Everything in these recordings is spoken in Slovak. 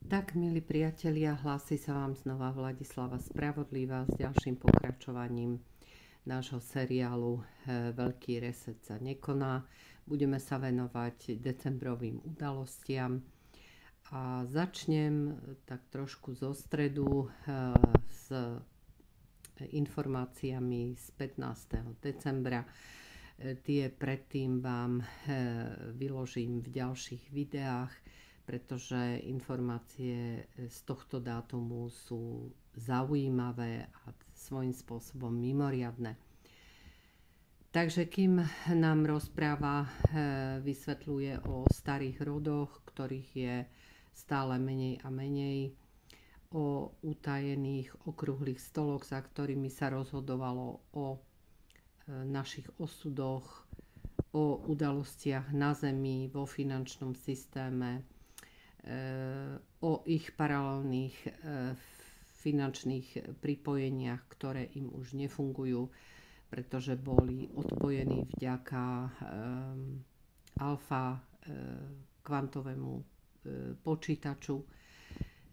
Tak, milí priatelia, hlási sa vám znova Vladislava Spravodlivá s ďalším pokračovaním nášho seriálu Veľký reset sa nekoná. Budeme sa venovať decembrovým udalostiam a začnem tak trošku zo stredu s informáciami z 15. decembra. Tie predtým vám vyložím v ďalších videách, pretože informácie z tohto dátumu sú zaujímavé a svojím spôsobom mimoriadne. Takže kým nám rozpráva vysvetľuje o starých rodoch, ktorých je stále menej a menej, o utajených okrúhlych stoloch, za ktorými sa rozhodovalo o našich osudoch, o udalostiach na Zemi, vo finančnom systéme, o ich paralelných finančných pripojeniach, ktoré im už nefungujú, pretože boli odpojení vďaka alfa kvantovému počítaču.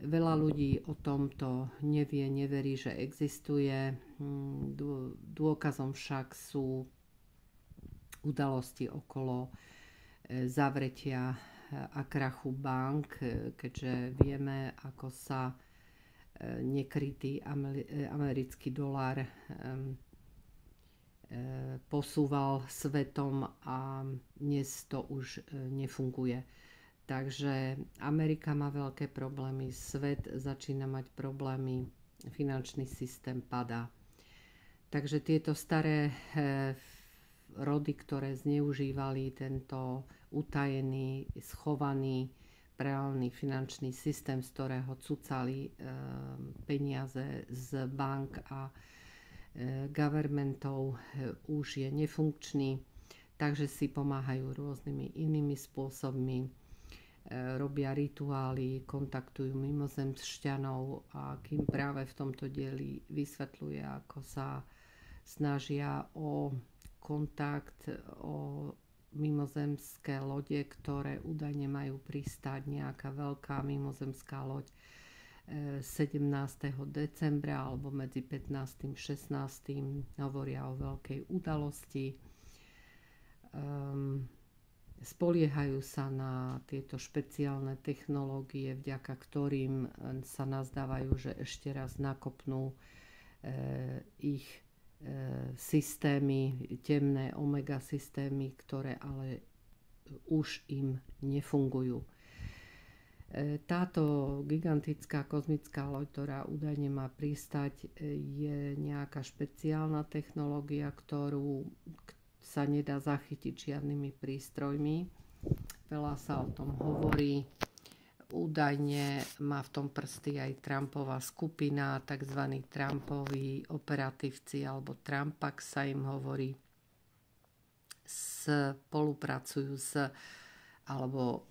Veľa ľudí o tomto nevie, neverí, že existuje. Dôkazom však sú udalosti okolo zavretia a krachu bank, keďže vieme, ako sa nekrytý americký dolár posúval svetom a dnes to už nefunguje. Takže Amerika má veľké problémy, svet začína mať problémy, finančný systém padá. Takže tieto staré rody, ktoré zneužívali tento utajený, schovaný, paralelný finančný systém, z ktorého cucali peniaze z bank a governmentov, už je nefunkčný, takže si pomáhajú rôznymi inými spôsobmi, robia rituály, kontaktujú mimozemšťanov a kým práve v tomto dieli vysvetľuje, ako sa snažia o kontakt, o mimozemské lode, ktoré údajne majú pristáť, nejaká veľká mimozemská loď 17. decembra alebo medzi 15. a 16. hovoria o veľkej udalosti. Spoliehajú sa na tieto špeciálne technológie, vďaka ktorým sa nazdávajú, že ešte raz nakopnú ich systémy, temné omega systémy, ktoré ale už im nefungujú. Táto gigantická kozmická loď, ktorá údajne má pristať, je nejaká špeciálna technológia, ktorú sa nedá zachytiť žiadnymi prístrojmi. Veľa sa o tom hovorí. Údajne má v tom prsty aj Trumpová skupina, tzv. Trumpoví operatívci, alebo Trumpax sa im hovorí. Spolupracujú alebo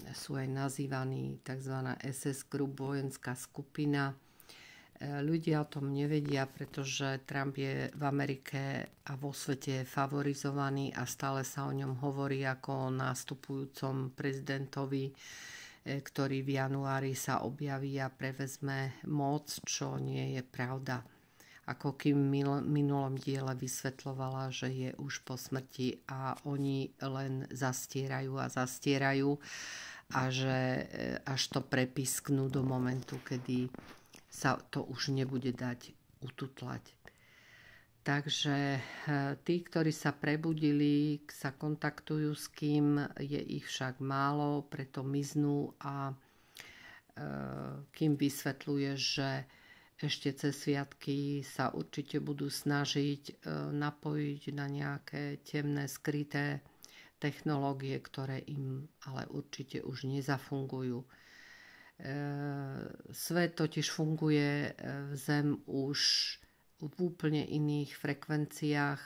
sú aj nazývaní tzv. SS Group, vojenská skupina. Ľudia o tom nevedia, pretože Trump je v Amerike a vo svete favorizovaný a stále sa o ňom hovorí ako o nástupujúcom prezidentovi, ktorý v januári sa objaví a prevezme moc, čo nie je pravda. Ako kým v minulom diele vysvetľovala, že je už po smrti a oni len zastierajú a že až to prepisknú do momentu, kedy sa to už nebude dať ututlať. Takže tí, ktorí sa prebudili, sa kontaktujú s kým, je ich však málo, preto miznú a kým vysvetľuje, že ešte cez sviatky sa určite budú snažiť napojiť na nejaké temné, skryté technológie, ktoré im ale určite už nezafungujú. Svet totiž funguje, Zem už v úplne iných frekvenciách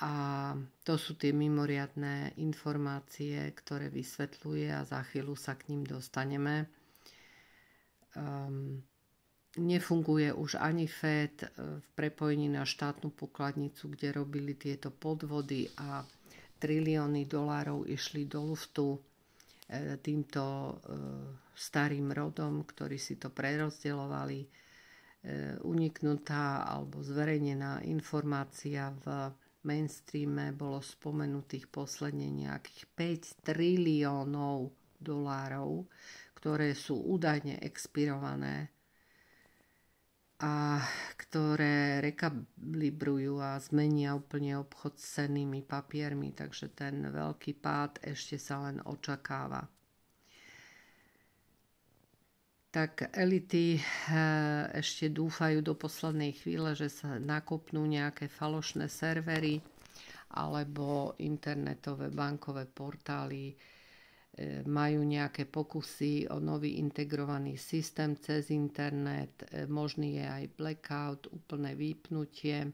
a to sú tie mimoriadne informácie, ktoré vysvetľuje a za chvíľu sa k ním dostaneme. Nefunguje už ani FED v prepojení na štátnu pokladnicu, kde robili tieto podvody a trilióny dolárov išli do luftu. týmto starým rodom, ktorí si to prerozdeľovali, uniknutá alebo zverejnená informácia v mainstreame bolo spomenutých posledne nejakých 5 triliónov dolárov, ktoré sú údajne expirované a ktoré rekalibrujú a zmenia úplne obchod s cennými papiermi, takže ten veľký pád ešte sa len očakáva. Tak elity ešte dúfajú do poslednej chvíle, že sa nakopnú nejaké falošné servery alebo internetové bankové portály majú nejaké pokusy o nový integrovaný systém cez internet, možný je aj blackout, úplné vypnutie,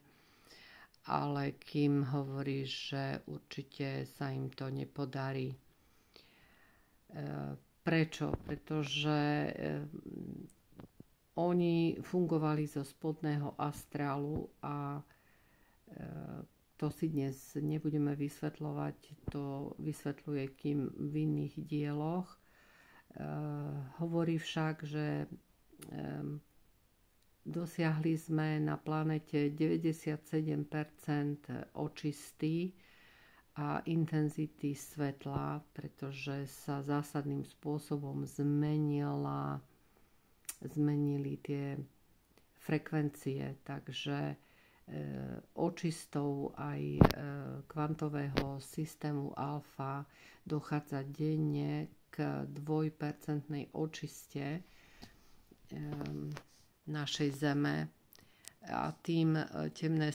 ale Kim hovorí, že určite sa im to nepodarí. Prečo? Pretože oni fungovali zo spodného astrálu a to si dnes nebudeme vysvetľovať, to vysvetľuje Kim v iných dieloch. Hovorí však, že dosiahli sme na planete 97% očistý a intenzity svetla, pretože sa zásadným spôsobom zmenili tie frekvencie, takže očistou aj kvantového systému alfa dochádza denne k 2% očiste našej Zeme a tým temné